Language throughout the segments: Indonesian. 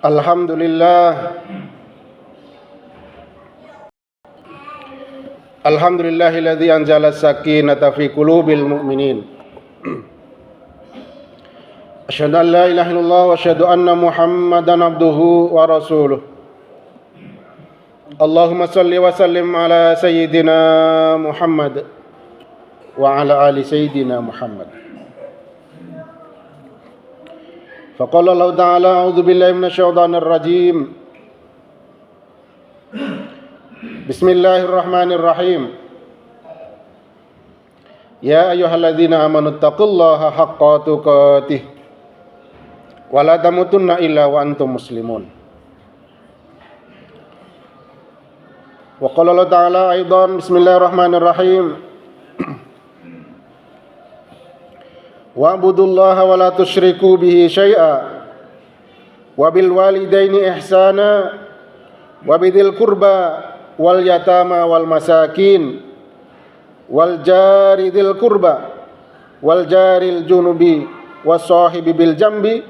Alhamdulillah. Alhamdulillahilladzi anzala as-sakinata fi qulubil mu'minin. Asyhadu an la ilaha illallah wa asyhadu anna Muhammadan abduhu wa rasuluh. Allahumma shalli wa sallim ala sayyidina Muhammad wa ala ali sayyidina Muhammad. Faqala Allah ta'ala a'udzu billahi minasy syaithanir rajim. Bismillahirrahmanirrahim. Ya ayyuhalladzina amanu taqullaha haqqa tuqatih wa la tamutunna illa wa antum muslimun. Wa qala Allah ta'ala aidan bismillahirrahmanirrahim. Wa'budullaha wa la tusyriku bihi syai'a wa bil walidaini ihsana wa bidhil qurba wal yatama wal masakin wal jari dzil qurba wal jaril junubi was sahibi bil jambi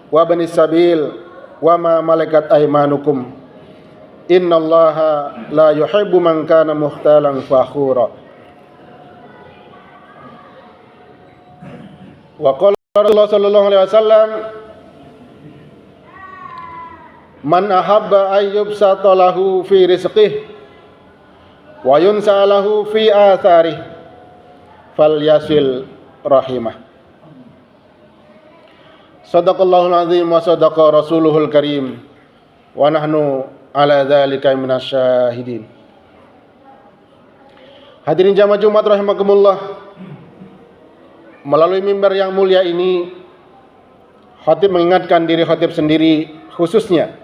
wa banis sabil wa ma malakat aymanukum innallaha la yuhibbu man kana mukhtalan fakhura. Wa qala Rasulullah sallallahu alaihi wasallam man ahabba ayyub satalahu fi rizqih wa yunsalahu fi atharih falyasil rahimah. Sadaqallahul azim wa sadaqa rasuluhul karim wa nahnu ala dzalika minasy syahidin. Hadirin jamaah Jumat rahimakumullah. Melalui mimbar yang mulia ini, khatib mengingatkan diri khatib sendiri khususnya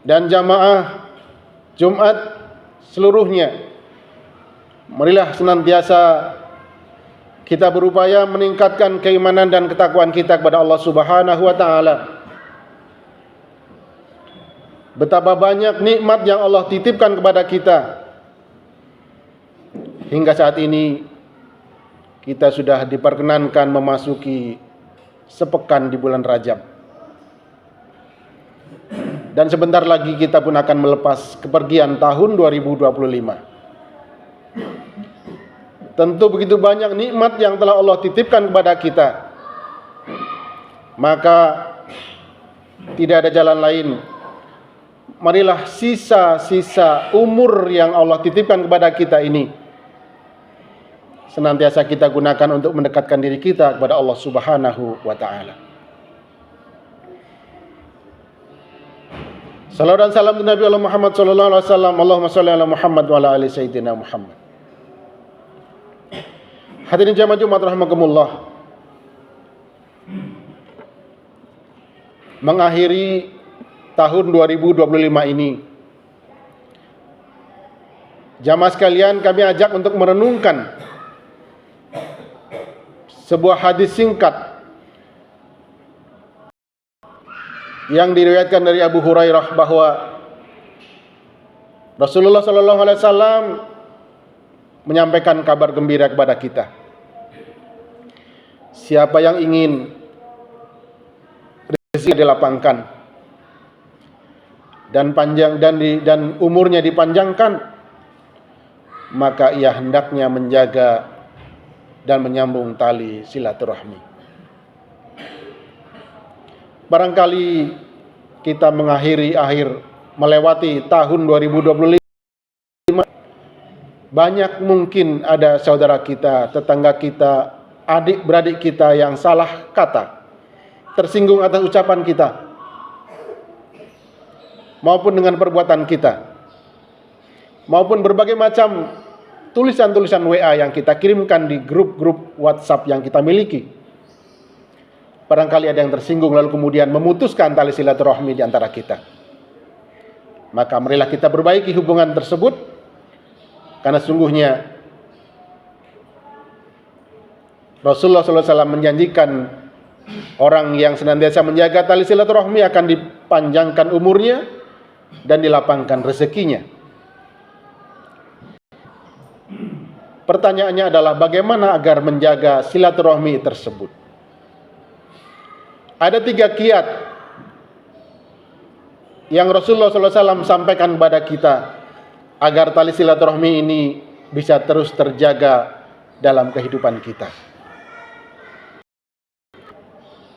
dan jamaah Jumat seluruhnya, marilah senantiasa kita berupaya meningkatkan keimanan dan ketakwaan kita kepada Allah Subhanahu wa taala. Betapa banyak nikmat yang Allah titipkan kepada kita. Hingga saat ini kita sudah diperkenankan memasuki sepekan di bulan Rajab. Dan sebentar lagi kita pun akan melepas kepergian tahun 2025. Tentu begitu banyak nikmat yang telah Allah titipkan kepada kita. Maka tidak ada jalan lain. Marilah sisa-sisa umur yang Allah titipkan kepada kita ini senantiasa kita gunakan untuk mendekatkan diri kita kepada Allah Subhanahu wa taala. Salawat dan salam kepada Nabi Allah Muhammad sallallahu alaihi wasallam. Allahumma shalli ala Muhammad wa ala ali sayyidina Muhammad. Hadirin jamaah Jumat rahimakumullah. Mengakhiri tahun 2025 ini, jamaah sekalian, kami ajak untuk merenungkan sebuah hadis singkat yang diriwayatkan dari Abu Hurairah bahwa Rasulullah sallallahu alaihi wasallam menyampaikan kabar gembira kepada kita. Siapa yang ingin rezeki dilapangkan dan panjang dan umurnya dipanjangkan, maka ia hendaknya menjaga dan menyambung tali silaturahmi. Barangkali kita melewati tahun 2025, banyak mungkin ada saudara kita, tetangga kita, adik-beradik kita yang salah kata, tersinggung atas ucapan kita, maupun dengan perbuatan kita, maupun berbagai macam tulisan-tulisan WA yang kita kirimkan di grup-grup WhatsApp yang kita miliki. Barangkali ada yang tersinggung lalu kemudian memutuskan tali silaturahmi di antara kita. Maka marilah kita perbaiki hubungan tersebut, karena sungguhnya Rasulullah SAW menjanjikan orang yang senantiasa menjaga tali silaturahmi akan dipanjangkan umurnya dan dilapangkan rezekinya. Pertanyaannya adalah bagaimana agar menjaga silaturahmi tersebut? Ada 3 kiat yang Rasulullah SAW sampaikan kepada kita agar tali silaturahmi ini bisa terus terjaga dalam kehidupan kita.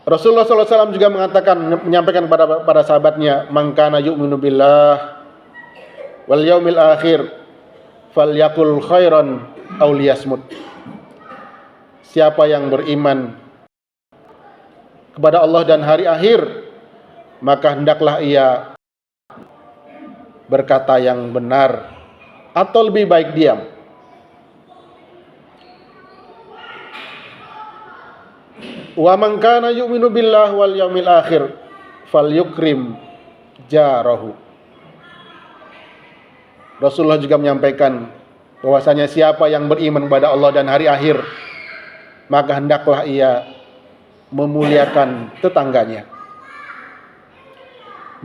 Rasulullah SAW juga menyampaikan kepada para sahabatnya, "Man kana yu'minu billah wal yaumil akhir falyakul khairan aw liyasmut." Siapa yang beriman kepada Allah dan hari akhir, maka hendaklah ia berkata yang benar atau lebih baik diam. Wa man kana yu'minu billah wal yaumil akhir falyukrim jarahu. Rasulullah juga menyampaikan bahwasanya siapa yang beriman kepada Allah dan hari akhir, maka hendaklah ia memuliakan tetangganya.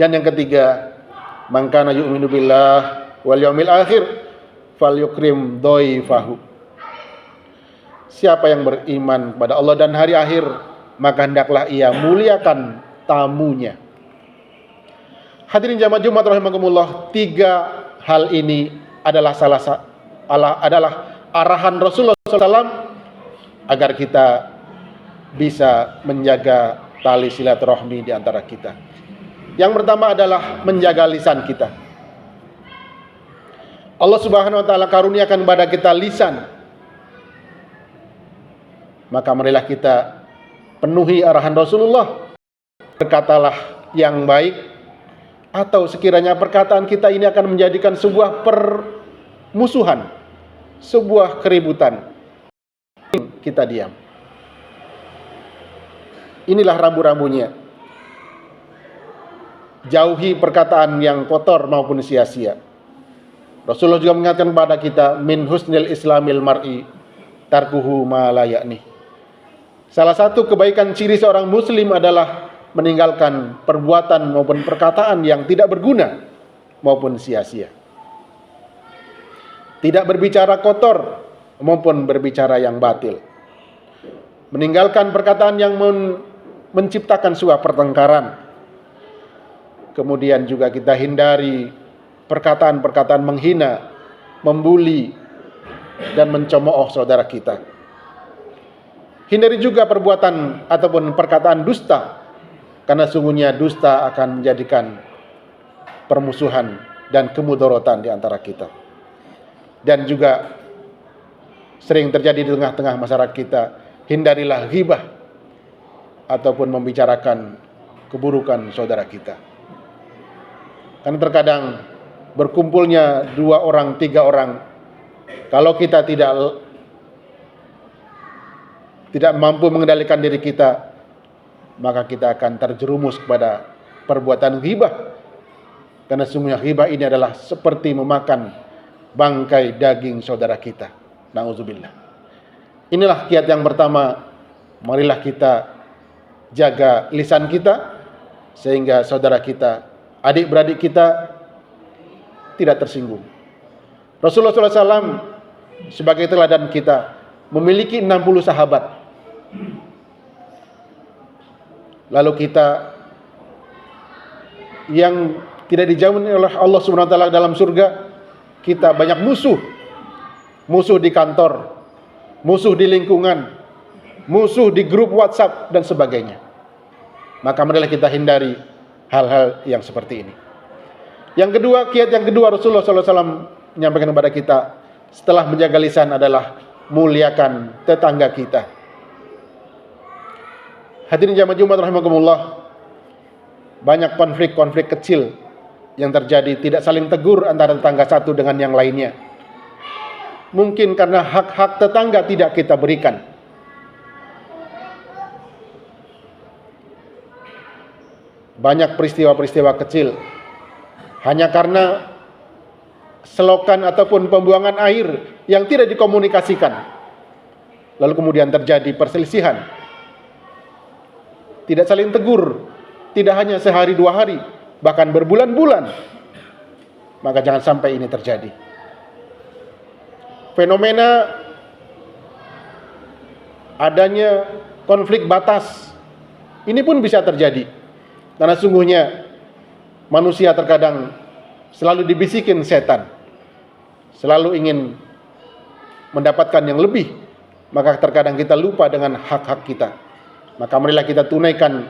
Dan yang ketiga, man kana yu'minu billah wal yaumil akhir falyukrim dhaifahu. Siapa yang beriman kepada Allah dan hari akhir, maka hendaklah ia muliakan tamunya. Hadirin jamaah Jumat rahimakumullah, 3 hal ini adalah arahan Rasulullah SAW agar kita bisa menjaga tali silaturahmi di antara kita. Yang pertama adalah menjaga lisan kita. Allah Subhanahu wa taala karuniakan kepada kita lisan. Maka marilah kita penuhi arahan Rasulullah. Berkatalah yang baik, atau sekiranya perkataan kita ini akan menjadikan sebuah permusuhan, sebuah keributan, kita diam. Inilah rambu-rambunya. Jauhi perkataan yang kotor maupun sia-sia. Rasulullah juga mengingatkan kepada kita, min husnil islamil mar'i tarkuhu ma la ya'ni. Salah satu kebaikan ciri seorang muslim adalah meninggalkan perbuatan maupun perkataan yang tidak berguna maupun sia-sia. Tidak berbicara kotor maupun berbicara yang batil. Meninggalkan perkataan yang menciptakan sebuah pertengkaran. Kemudian juga kita hindari perkataan-perkataan menghina, membuli, dan mencemooh saudara kita. Hindari juga perbuatan ataupun perkataan dusta, karena sungguhnya dusta akan menjadikan permusuhan dan kemudaratan di antara kita. Dan juga sering terjadi di tengah-tengah masyarakat kita, hindarilah ghibah ataupun membicarakan keburukan saudara kita. Karena terkadang berkumpulnya 2 orang, 3 orang, kalau kita tidak mampu mengendalikan diri kita, maka kita akan terjerumus kepada perbuatan ghibah. Karena sungguhnya ghibah ini adalah seperti memakan bangkai daging saudara kita. Na'udzubillah. Inilah kiat yang pertama. Marilah kita jaga lisan kita, sehingga saudara kita, adik-beradik kita tidak tersinggung. Rasulullah SAW sebagai teladan kita memiliki 60 sahabat. Lalu kita yang tidak dijamin oleh Allah Subhanahu wa taala dalam surga, kita banyak musuh. Musuh di kantor, musuh di lingkungan, musuh di grup WhatsApp dan sebagainya. Maka marilah kita hindari hal-hal yang seperti ini. Yang kedua, kiat yang kedua Rasulullah SAW menyampaikan kepada kita setelah menjaga lisan adalah muliakan tetangga kita. Hadirin jamaah Jumat rahimakumullah, banyak konflik-konflik kecil yang terjadi, tidak saling tegur antara tetangga satu dengan yang lainnya. Mungkin karena hak-hak tetangga tidak kita berikan. Banyak peristiwa-peristiwa kecil hanya karena selokan ataupun pembuangan air yang tidak dikomunikasikan, lalu kemudian terjadi perselisihan. Tidak saling tegur, tidak hanya sehari 2 hari, bahkan berbulan-bulan. Maka jangan sampai ini terjadi. Fenomena adanya konflik batas ini pun bisa terjadi, karena sungguhnya manusia terkadang selalu dibisikin setan, selalu ingin mendapatkan yang lebih, maka terkadang kita lupa dengan hak-hak kita. Maka marilah kita tunaikan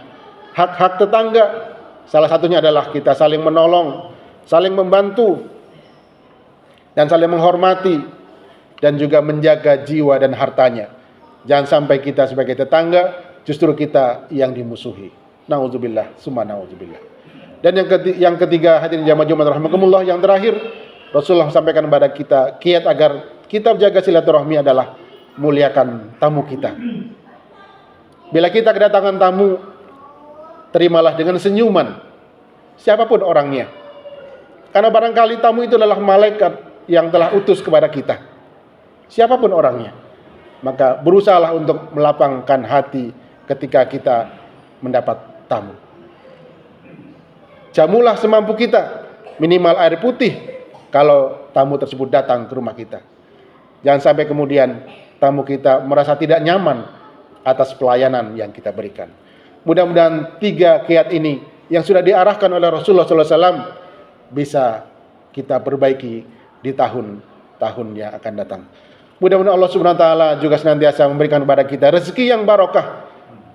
hak-hak tetangga. Salah satunya adalah kita saling menolong, saling membantu, dan saling menghormati, dan juga menjaga jiwa dan hartanya. Jangan sampai kita sebagai tetangga justru kita yang dimusuhi. Nauzubillah, summa nauzubillah. Dan yang ketiga, hadirin jamaah Jumat rahimakumullah, yang terakhir Rasulullah sampaikan kepada kita kiat agar kita jaga silaturahmi adalah muliakan tamu kita. Bila kita kedatangan tamu, terimalah dengan senyuman, siapapun orangnya. Karena barangkali tamu itu adalah malaikat yang telah utus kepada kita, siapapun orangnya. Maka berusahalah untuk melapangkan hati ketika kita mendapat tamu. Jamulah semampu kita, minimal air putih kalau tamu tersebut datang ke rumah kita. Jangan sampai kemudian tamu kita merasa tidak nyaman atas pelayanan yang kita berikan. Mudah-mudahan 3 kiat ini yang sudah diarahkan oleh Rasulullah SAW bisa kita perbaiki di tahun-tahun yang akan datang. Mudah-mudahan Allah Subhanahu wa taala juga senantiasa memberikan kepada kita rezeki yang barokah,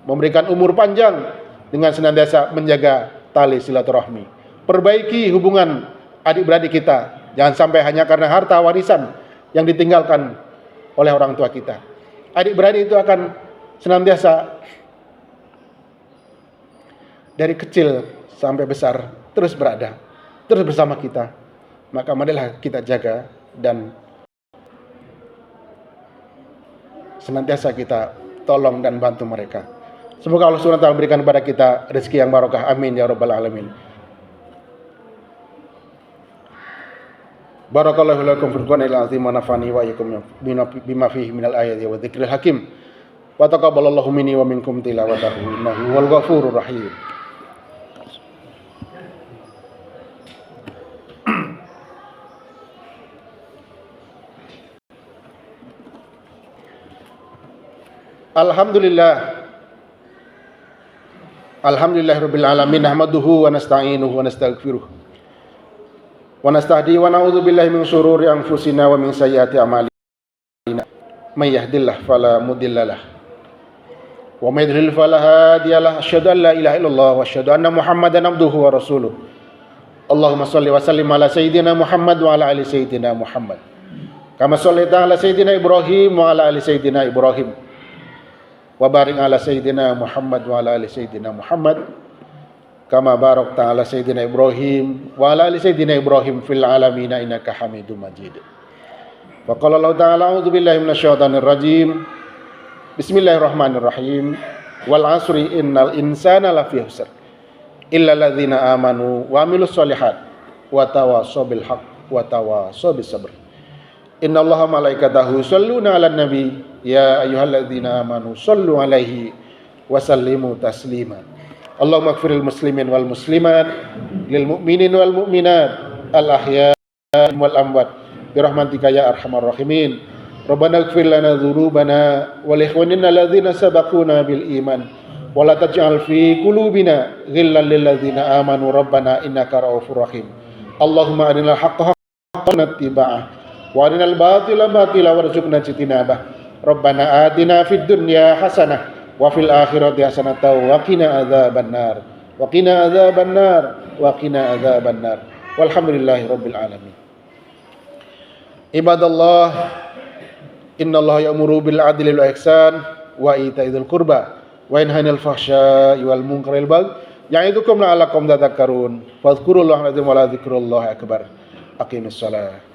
memberikan umur panjang dengan senantiasa menjaga tali silaturahmi. Perbaiki hubungan adik-beradik kita, jangan sampai hanya karena harta warisan yang ditinggalkan oleh orang tua kita. Adik-beradik itu akan senantiasa dari kecil sampai besar terus berada, terus bersama kita. Maka marilah kita jaga dan senantiasa kita tolong dan bantu mereka. Semoga Allah SWT memberikan kepada kita rezeki yang barokah. Amin ya rabbal alamin. Barakallahu lakum fil Qur'anil azim wa nafa'ani wa iyyakum bima fihi minal ayati wa dzikril hakim. Wa taqabbalallahu minni wa minkum tilawatahu innahu wal ghafurur rahim. Alhamdulillahirabbil alamin, nahmaduhu wa nasta'inuhu wa nastaghfiruh wa nastahdi wa na'udzu billahi min syururi anfusina wa min sayyiati a'malina. May yahdihillahu fala mudhillalah wa may yudlil fala hadiyalah. Asyhadu an la ilaha illallah wa asyhadu anna Muhammadan abduhu wa rasuluh. Allahumma shalli wa sallim ala sayyidina Muhammad wa ala ali sayyidina Muhammad. Kama shallaita ala sayyidina Ibrahim wa ala ali sayyidina Ibrahim. Wa barik ala sayyidina Muhammad wa ala ali sayyidina Muhammad kama barakta ala sayyidina Ibrahim wa ala ali sayyidina Ibrahim fil alamin innaka Hamidum Majid. Wa qala Allah ta'ala a'udzu billahi minasyaitonir rajim. Bismillahirrahmanirrahim. Wal 'asri innal insana lafi khusr illa alladzina amanu wa 'amilus sholihat wa tawassaw bil haqq wa tawassaw bis sabr. Innallaha malaikatahu yusholluna 'alan nabi ya ayyuhalladzina amanu shollu 'alaihi wa sallimu taslima. Allahumma ighfiril muslimin wal muslimat lil mu'minin wal mu'minat al ahya'i wal amwat bi rahmatika ya arhamar rahimin. Rabbana ighfir lana dzunubana wa li ikhwanina alladzina sabaquna bil iman wa la taj'al fi qulubina ghillan lil ladzina amanu rabbana innaka ra'ufur rahim. Allahumma arinal haqqo haqqan ittiba'ah wa arinal batila batila warzuqna ijtinabah. Rabbana atina fid dunya hasanah wa fil akhirati hasanatan wa qina adzabannar wa qina adzabannar wa qina adzabannar. Walhamdulillahi rabbil alamin. Ibadallah, innallaha ya'muru bil 'adli wal ihsan wa ita'idzil qurba wa yanha 'anil fahsya'i wal munkari wal baghi ya'idukum la'allakum tadhakkarun. Fadhkurullaha 'azim wa la dzikrullahi akbar. Aqimissalah.